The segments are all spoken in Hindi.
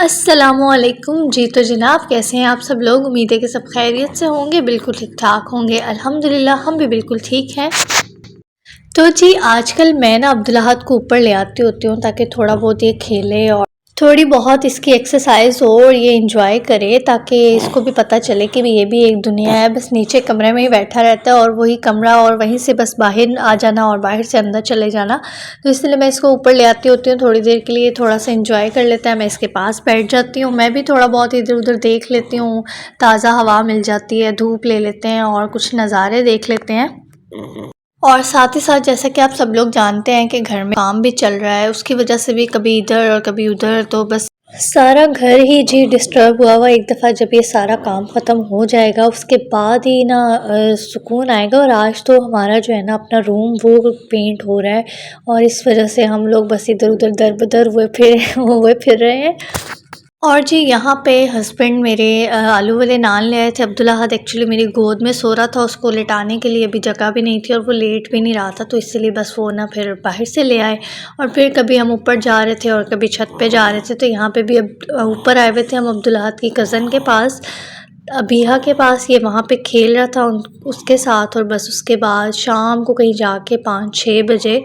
अस्सलामुअलैकुम। जी तो जनाब, कैसे हैं आप सब लोग? उम्मीद है कि सब खैरियत से होंगे, बिल्कुल ठीक ठाक होंगे। अल्हम्दुलिल्लाह हम भी बिल्कुल ठीक हैं। तो जी आजकल मैं ना अब्दुल्लाहद को ऊपर ले आती होती हूँ ताकि थोड़ा बहुत ये खेले और थोड़ी बहुत इसकी एक्सरसाइज हो और ये इंजॉय करे, ताकि इसको भी पता चले कि ये भी एक दुनिया है। बस नीचे कमरे में ही बैठा रहता है और वही कमरा और वहीं से बस बाहर आ जाना और बाहर से अंदर चले जाना। तो इसलिए मैं इसको ऊपर ले आती होती हूँ थोड़ी देर के लिए, थोड़ा सा इंजॉय कर लेता है। मैं इसके पास बैठ जाती हूँ, मैं भी थोड़ा बहुत इधर उधर देख लेती हूँ, ताज़ा हवा मिल जाती है, धूप ले लेते हैं और कुछ नज़ारे देख लेते हैं। और साथ ही साथ जैसा कि आप सब लोग जानते हैं कि घर में काम भी चल रहा है, उसकी वजह से भी कभी इधर और कभी उधर, तो बस सारा घर ही जी डिस्टर्ब हुआ एक दफ़ा। जब ये सारा काम ख़त्म हो जाएगा उसके बाद ही ना सुकून आएगा। और आज तो हमारा जो है ना अपना रूम वो पेंट हो रहा है और इस वजह से हम लोग बस इधर उधर दर बदर हुए फिर रहे हैं। और जी यहाँ पे हस्बैंड मेरे आलू वाले नान ले आए थे। अब्दुल्लाहद एक्चुअली मेरी गोद में सो रहा था, उसको लेटाने के लिए अभी जगह भी नहीं थी और वो लेट भी नहीं रहा था, तो इसलिए बस वो ना फिर बाहर से ले आए। और फिर कभी हम ऊपर जा रहे थे और कभी छत पे जा रहे थे, तो यहाँ पे भी अब ऊपर आए हुए थे हम अब्दुल्लाहद की कज़न के पास, अबीहा के पास। ये वहाँ पे खेल रहा था उसके साथ। और बस उसके बाद शाम को कहीं जाके 5-6 बजे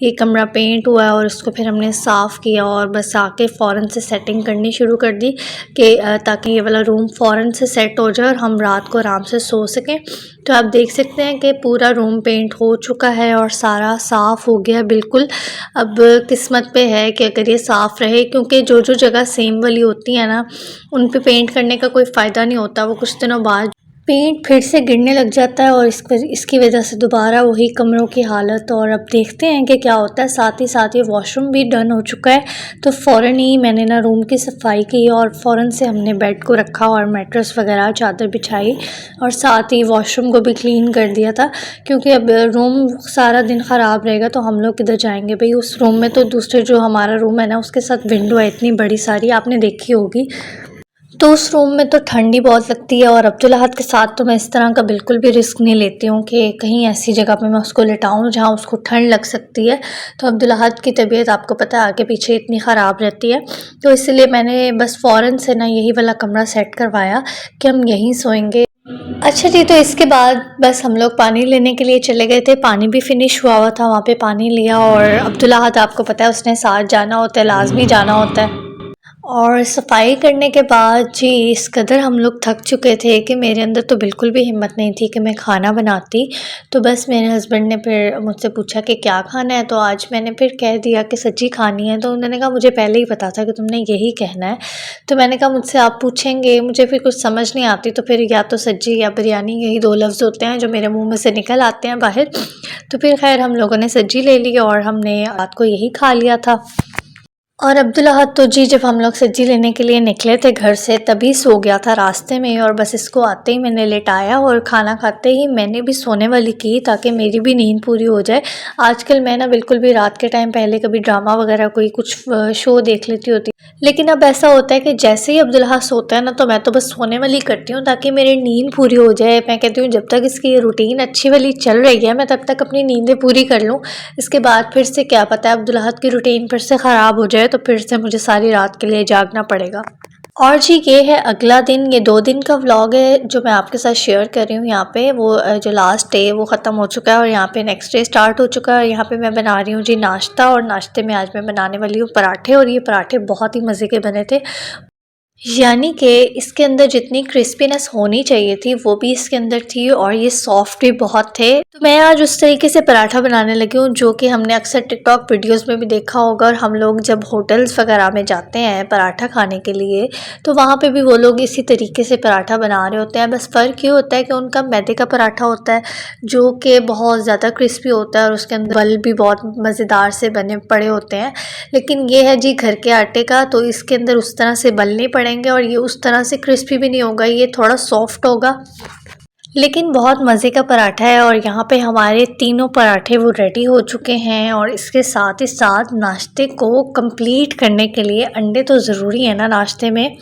ये कमरा पेंट हुआ है और इसको फिर हमने साफ़ किया और बस आके फ़ौरन से सेटिंग करनी शुरू कर दी कि ताकि ये वाला रूम फ़ौरन से सेट हो जाए और हम रात को आराम से सो सकें। तो आप देख सकते हैं कि पूरा रूम पेंट हो चुका है और सारा साफ़ हो गया बिल्कुल। अब किस्मत पे है कि अगर ये साफ़ रहे, क्योंकि जो जो जगह सेम वाली होती है ना उन पे पेंट करने का कोई फ़ायदा नहीं होता, वो कुछ दिनों बाद पेंट फिर से गिरने लग जाता है और इसकी वजह से दोबारा वही कमरों की हालत। और अब देखते हैं कि क्या होता है। साथ ही साथ ये वॉशरूम भी डन हो चुका है, तो फ़ौरन ही मैंने ना रूम की सफाई की और फ़ौरन से हमने बेड को रखा और मैट्रेस वगैरह चादर बिछाई और साथ ही वॉशरूम को भी क्लीन कर दिया था, क्योंकि अब रूम सारा दिन ख़राब रहेगा तो हम लोग किधर जाएंगे भाई। उस रूम में तो दूसरे जो हमारा रूम है ना उसके साथ विंडो है इतनी बड़ी सारी, आपने देखी होगी, तो उस रूम में तो ठंडी बहुत लगती है। और अब्दुल्लाहद के साथ तो मैं इस तरह का बिल्कुल भी रिस्क नहीं लेती हूँ कि कहीं ऐसी जगह पे मैं उसको लेटाऊँ जहाँ उसको ठंड लग सकती है। तो अब्दुल्लाहद की तबीयत आपको पता है आगे पीछे इतनी ख़राब रहती है, तो इसलिए मैंने बस फ़ौरन से ना यही वाला कमरा सेट करवाया कि हम यहीं सोएंगे। अच्छा जी, तो इसके बाद बस हम लोग पानी लेने के लिए चले गए थे। पानी भी फिनिश हुआ था, वहाँ पे पानी लिया। और अब्दुल्लाहद आपको पता है उसने साथ जाना होता है, लाजमी जाना होता है। और सफाई करने के बाद जी इस कदर हम लोग थक चुके थे कि मेरे अंदर तो बिल्कुल भी हिम्मत नहीं थी कि मैं खाना बनाती। तो बस मेरे हस्बैंड ने फिर मुझसे पूछा कि क्या खाना है, तो आज मैंने फिर कह दिया कि सब्जी खानी है। तो उन्होंने कहा मुझे पहले ही पता था कि तुमने यही कहना है। तो मैंने कहा मुझसे आप पूछेंगे, मुझे फिर कुछ समझ नहीं आती, तो फिर या तो सब्जी या बिरयानी, यही 2 लफ्ज़ होते हैं जो मेरे मुँह में से निकल आते हैं बाहर। तो फिर खैर हम लोगों ने सब्जी ले ली और हमने रात को यही खा लिया था। और अब्दुल्लाहद तो जी जब हम लोग सब्ज़ी लेने के लिए निकले थे घर से तभी सो गया था रास्ते में, और बस इसको आते ही मैंने लेटाया और खाना खाते ही मैंने भी सोने वाली की ताकि मेरी भी नींद पूरी हो जाए। आजकल मैं ना बिल्कुल भी रात के टाइम, पहले कभी ड्रामा वगैरह कोई कुछ शो देख लेती होती, लेकिन अब ऐसा होता है कि जैसे ही अब्दुल्लाहद सोता है ना तो मैं तो बस सोने वाली करती हूँ ताकि मेरी नींद पूरी हो जाए। मैं कहती हूँ जब तक इसकी ये रूटीन अच्छी वाली चल रही है मैं तब तक अपनी नींदें पूरी कर लूँ। इसके बाद फिर से क्या पता है अब्दुल्लाहद की रूटीन फिर से ख़राब हो जाए तो फिर से मुझे सारी रात के लिए जागना पड़ेगा। और जी ये है अगला दिन, ये 2 दिन का व्लॉग है जो मैं आपके साथ शेयर कर रही हूँ। यहाँ पे वो जो लास्ट डे वो ख़त्म हो चुका है और यहाँ पे नेक्स्ट डे स्टार्ट हो चुका है। और यहाँ पे मैं बना रही हूँ जी नाश्ता, और नाश्ते में आज मैं बनाने वाली हूँ पराठे, और ये पराठे बहुत ही मज़े के बने थे। यानी कि इसके अंदर जितनी क्रिस्पीनेस होनी चाहिए थी वो भी इसके अंदर थी और ये सॉफ्ट भी बहुत थे। तो मैं आज उस तरीके से पराठा बनाने लगी हूँ जो कि हमने अक्सर टिकटॉक वीडियोस में भी देखा होगा। और हम लोग जब होटल्स वगैरह में जाते हैं पराठा खाने के लिए तो वहाँ पे भी वो लोग इसी तरीके से पराठा बना रहे होते हैं। बस फ़र्क ये होता है कि उनका मैदे का पराठा होता है जो कि बहुत ज़्यादा क्रिस्पी होता है और उसके अंदर बल भी बहुत मज़ेदार से बने पड़े होते हैं। लेकिन ये है जी घर के आटे का, तो इसके अंदर उस तरह से बल नहीं पड़ेंगे और ये उस तरह से क्रिस्पी भी नहीं होगा, ये थोड़ा सॉफ्ट होगा, लेकिन बहुत मज़े का पराठा है। और यहाँ पे हमारे तीनों पराठे वो रेडी हो चुके हैं। और इसके साथ ही साथ नाश्ते को कंप्लीट करने के लिए अंडे तो ज़रूरी है ना नाश्ते में।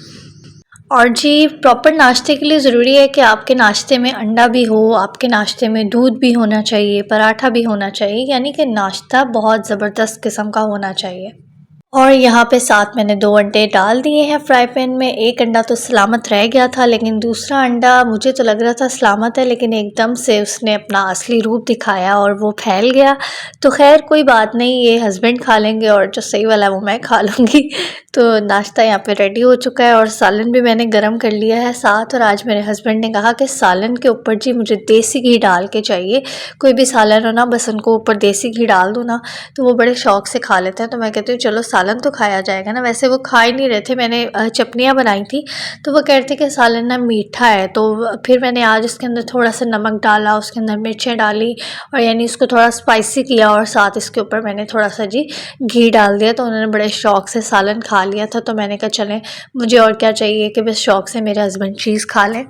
और जी प्रॉपर नाश्ते के लिए ज़रूरी है कि आपके नाश्ते में अंडा भी हो, आपके नाश्ते में दूध भी होना चाहिए, पराठा भी होना चाहिए, यानी कि नाश्ता बहुत ज़बरदस्त किस्म का होना चाहिए। और यहाँ पे साथ मैंने 2 अंडे डाल दिए हैं फ्राई पैन में। एक अंडा तो सलामत रह गया था, लेकिन दूसरा अंडा मुझे तो लग रहा था सलामत है, लेकिन एकदम से उसने अपना असली रूप दिखाया और वो फैल गया। तो खैर कोई बात नहीं, ये हस्बैंड खा लेंगे और जो सही वाला है वो मैं खा लूँगी। तो नाश्ता यहाँ पे रेडी हो चुका है और सालन भी मैंने गरम कर लिया है साथ। और आज मेरे हस्बैंड ने कहा कि सालन के ऊपर जी मुझे देसी घी डाल के चाहिए, कोई भी सालन हो ना बस उनको ऊपर देसी घी डाल दो ना, तो वो बड़े शौक से खा लेते हैं। तो मैं कहती हूँ चलो सालन तो खाया जाएगा ना। वैसे वो खा ही नहीं रहे थे, मैंने चटनियाँ बनाई थी तो वो कह रहे थे कि सालन ना मीठा है। तो फिर मैंने आज इसके अंदर थोड़ा सा नमक डाला, उसके अंदर मिर्चें डाली और यानी इसको थोड़ा स्पाइसी किया और साथ इसके ऊपर मैंने थोड़ा सा जी घी डाल दिया। तो उन्होंने बड़े शौक से सालन खा लिया था। तो मैंने कहा चलें, मुझे और क्या चाहिए कि बस शौक से मेरे हस्बैंड चीज़ खा लें।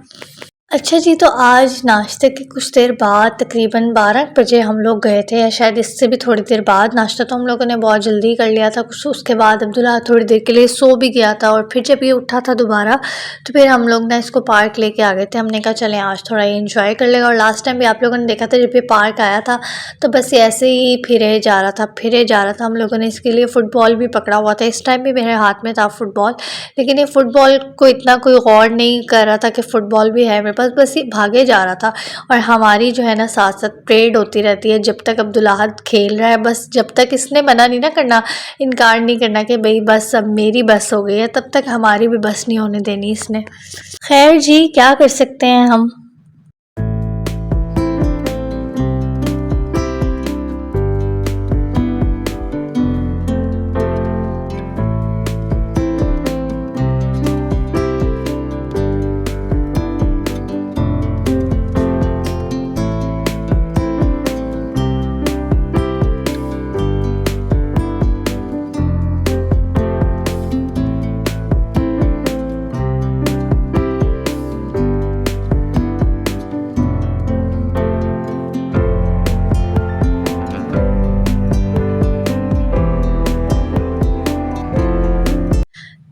अच्छा जी, तो आज नाश्ते के कुछ देर बाद तकरीबन 12 बजे हम लोग गए थे, या शायद इससे भी थोड़ी देर बाद। नाश्ता तो हम लोगों ने बहुत जल्दी कर लिया था कुछ। उसके बाद अब्दुल्ला थोड़ी देर के लिए सो भी गया था और फिर जब ये उठा था दोबारा तो फिर हम लोग ना इसको पार्क लेके आ गए थे। हमने कहा चलें आज थोड़ा ये इंजॉय कर लेगा। और लास्ट टाइम भी आप लोगों ने देखा था जब ये पार्क आया था तो बस ये ऐसे ही फिरे जा रहा था फिरे जा रहा था। हम लोगों ने इसके लिए फ़ुटबॉल भी पकड़ा हुआ था। इस टाइम भी मेरे हाथ में था फ़ुटबॉल, लेकिन ये फ़ुटबॉल को इतना कोई गौर नहीं कर रहा था कि फ़ुटबॉल भी है मेरे पास, बस ये भागे जा रहा था। और हमारी जो है ना साथ साथ परेड होती रहती है जब तक अब्दुल्लाहद खेल रहा है, बस जब तक इसने मना नहीं ना करना, इनकार नहीं करना कि भाई बस अब मेरी बस हो गई है, तब तक हमारी भी बस नहीं होने देनी इसने। खैर जी, क्या कर सकते हैं हम।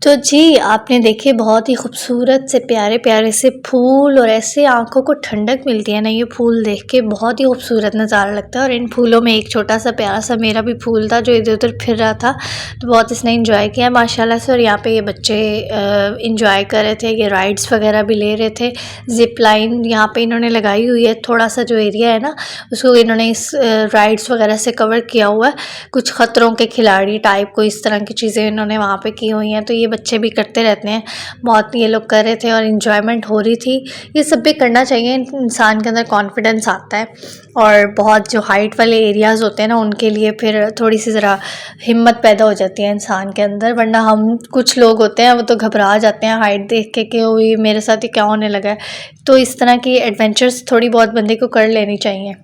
तो जी, आपने देखे बहुत ही खूबसूरत से प्यारे प्यारे से फूल और ऐसे आँखों को ठंडक मिलती है ना, ये फूल देख के बहुत ही खूबसूरत नज़ारा लगता है। और इन फूलों में एक छोटा सा प्यारा सा मेरा भी फूल था जो इधर उधर फिर रहा था, तो बहुत इसने इंजॉय किया माशाल्लाह से। और यहाँ पे ये बच्चे इंजॉय कर रहे थे, ये राइड्स वगैरह भी ले रहे थे। ज़िप लाइन यहाँ पे इन्होंने लगाई हुई है, थोड़ा सा जो एरिया है ना उसको इन्होंने इस राइड्स वगैरह से कवर किया हुआ है। कुछ ख़तरों के खिलाड़ी टाइप को इस तरह की चीज़ें इन्होंने वहाँ पे की हुई हैं, तो ये बच्चे भी करते रहते हैं। बहुत ये लोग कर रहे थे और इन्जॉयमेंट हो रही थी। ये सब भी करना चाहिए, इंसान के अंदर कॉन्फिडेंस आता है। और बहुत जो हाइट वाले एरियाज़ होते हैं ना उनके लिए फिर थोड़ी सी ज़रा हिम्मत पैदा हो जाती है इंसान के अंदर। वरना हम कुछ लोग होते हैं वो तो घबरा जाते हैं हाइट देख के कि वो मेरे साथ ही क्या होने लगा है। तो इस तरह की एडवेंचर्स थोड़ी बहुत बंदे को कर लेनी चाहिए।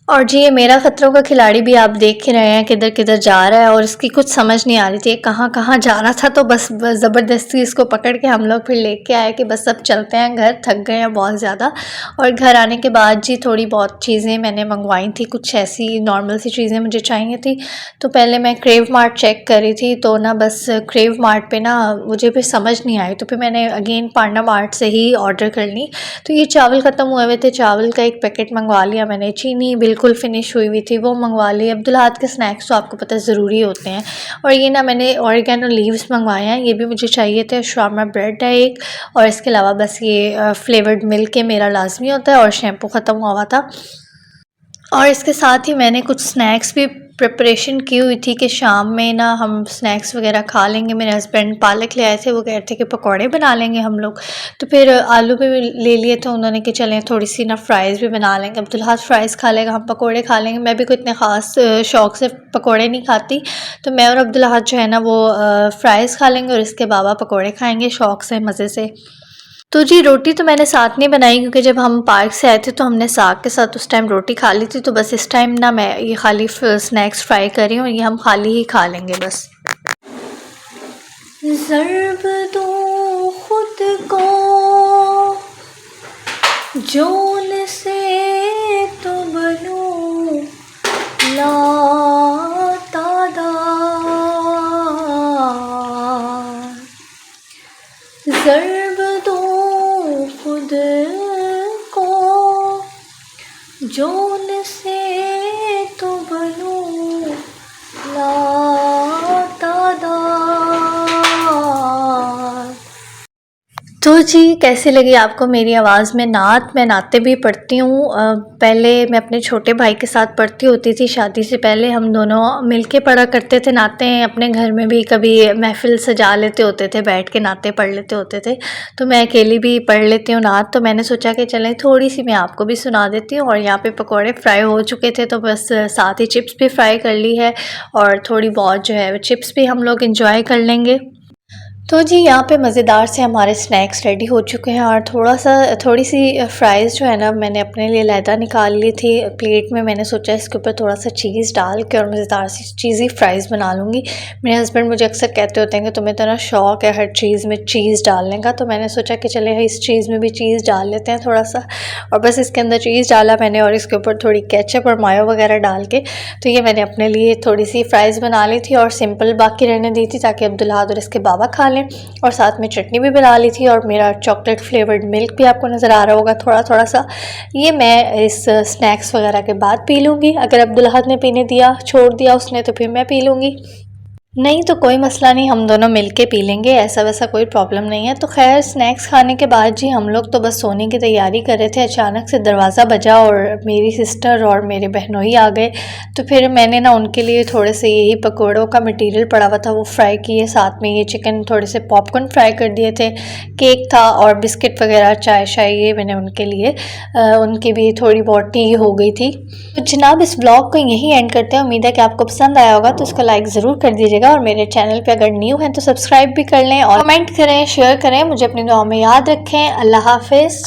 और जी, ये मेरा खतरों का खिलाड़ी भी आप देख ही रहे हैं किधर किधर जा रहा है और इसकी कुछ समझ नहीं आ रही थी कहाँ कहाँ जा रहा था। तो बस ज़बरदस्ती इसको पकड़ के हम लोग फिर लेके आए कि बस अब चलते हैं घर, थक गए हैं बहुत ज़्यादा। और घर आने के बाद जी थोड़ी बहुत चीज़ें मैंने मंगवाई थी, कुछ ऐसी नॉर्मल सी चीज़ें मुझे चाहिए थी। तो पहले मैं क्रेव मार्ट चेक कर रही थी, तो ना बस क्रेव मार्ट पे ना मुझे फिर समझ नहीं आई, तो फिर मैंने अगेन पांडा मार्ट से ही ऑर्डर कर ली। तो ये चावल ख़त्म हुए हुए थे, चावल का एक पैकेट मंगवा लिया मैंने। चीनी बिल्कुल फिनिश हुई हुई थी, वो मंगवा ली। अब्दुल्लाहद के स्नैक्स तो आपको पता है ज़रूरी होते हैं। और ये ना मैंने ऑरिगेनो लीव्स मंगवाए हैं, ये भी मुझे चाहिए थे। शारमा ब्रेड है एक, और इसके अलावा बस ये फ्लेवर्ड मिल्क है मेरा लाजमी होता है, और शैम्पू ख़त्म हुआ था। और इसके साथ ही मैंने कुछ स्नैक्स भी प्रिपरेशन की हुई थी कि शाम में ना हम स्नैक्स वगैरह खा लेंगे। मेरे हस्बैंड पालक ले आए थे, वो कह रहे थे कि पकौड़े बना लेंगे हम लोग। तो फिर आलू भी ले लिए थे उन्होंने कि चलें थोड़ी सी ना फ्राइज़ भी बना लेंगे। अब्दुल्लाहद फ़्राइज़ खा लेगा, हम पकौड़े खा लेंगे। मैं भी कोई इतने ख़ास शौक़ से पकौड़े नहीं खाती, तो मैं और अब्दुल्लाहद जो है ना वो फ़्राइज़ खा लेंगे और इसके बाबा पकौड़े खाएँगे शौक़ से, मज़े से। तो जी, रोटी तो मैंने साथ नहीं बनाई क्योंकि जब हम पार्क से आए थे तो हमने साग के साथ उस टाइम रोटी खा ली थी। तो बस इस टाइम ना मैं ये खाली स्नैक्स फ्राई कर रही हूँ, ये हम खाली ही खा लेंगे बस। ज़र्ब दो खुद को जोन से तो बनूं लातादार, ज़र्ब दो खुद को जोन से तो बनूं लातादार। तो जी कैसी लगी आपको मेरी आवाज़ में नात? मैं नाते भी पढ़ती हूँ। पहले मैं अपने छोटे भाई के साथ पढ़ती होती थी, शादी से पहले हम दोनों मिलके पढ़ा करते थे नाते। अपने घर में भी कभी महफ़िल सजा लेते होते थे, बैठ के नाते पढ़ लेते होते थे। तो मैं अकेली भी पढ़ लेती हूँ नात, तो मैंने सोचा कि चलें थोड़ी-सी मैं आपको भी सुना देती हूँ। और यहाँ पे पकौड़े फ्राई हो चुके थे, तो बस साथ ही चिप्स भी फ्राई कर ली है और थोड़ी बहुत जो है चिप्स भी हम लोग एंजॉय कर लेंगे। तो जी यहाँ पे मज़ेदार से हमारे स्नैक्स रेडी हो चुके हैं और थोड़ी सी फ्राइज़ जो है ना मैंने अपने लिए अलहदा निकाल ली थी प्लेट में। मैंने सोचा इसके ऊपर थोड़ा सा चीज़ डाल के और मज़ेदार सी चीज़ी फ्राइज़ बना लूँगी। मेरे हस्बैंड मुझे अक्सर कहते होते हैं कि तुम्हें तो ना शौक़ है हर चीज़ में चीज़ डालने का, तो मैंने सोचा कि चले इस चीज़ में भी चीज़ डाल लेते हैं थोड़ा सा। और बस इसके अंदर चीज़ डाला मैंने और इसके ऊपर थोड़ी केचप और मायो वगैरह डाल के, तो ये मैंने अपने लिए थोड़ी सी फ्राइज़ बना ली थी और सिंपल बाकी रहने दी थी ताकि अब्दुल्लाह और इसके बाबा खा लें। और साथ में चटनी भी बना ली थी और मेरा चॉकलेट फ्लेवर्ड मिल्क भी आपको नज़र आ रहा होगा थोड़ा थोड़ा सा। ये मैं इस स्नैक्स वगैरह के बाद पी लूँगी। अगर अब्दुल्लाह ने पीने दिया छोड़ दिया उसने तो फिर मैं पी लूँगी, नहीं तो कोई मसला नहीं, हम दोनों मिलके पी लेंगे, ऐसा वैसा कोई प्रॉब्लम नहीं है। तो खैर स्नैक्स खाने के बाद जी हम लोग तो बस सोने की तैयारी कर रहे थे, अचानक से दरवाज़ा बजा और मेरी सिस्टर और मेरे बहनोई आ गए। तो फिर मैंने ना उनके लिए थोड़े से यही पकौड़ों का मटेरियल पड़ा हुआ था वो फ्राई किए, साथ में ये चिकन थोड़े से पॉपकॉर्न फ्राई कर दिए थे, केक था और बिस्किट वगैरह चाय शाय ये मैंने उनके लिए उनकी भी थोड़ी बहुत टी हो गई थी। तो जनाब इस ब्लॉग को यहीं एंड करते हैं। उम्मीद है कि आपको पसंद आया होगा, तो इसका लाइक ज़रूर कर दीजिएगा और मेरे चैनल पे अगर न्यू हैं तो सब्सक्राइब भी कर लें और कमेंट करें, शेयर करें, मुझे अपनी दुआ में याद रखें। अल्लाह हाफिज़।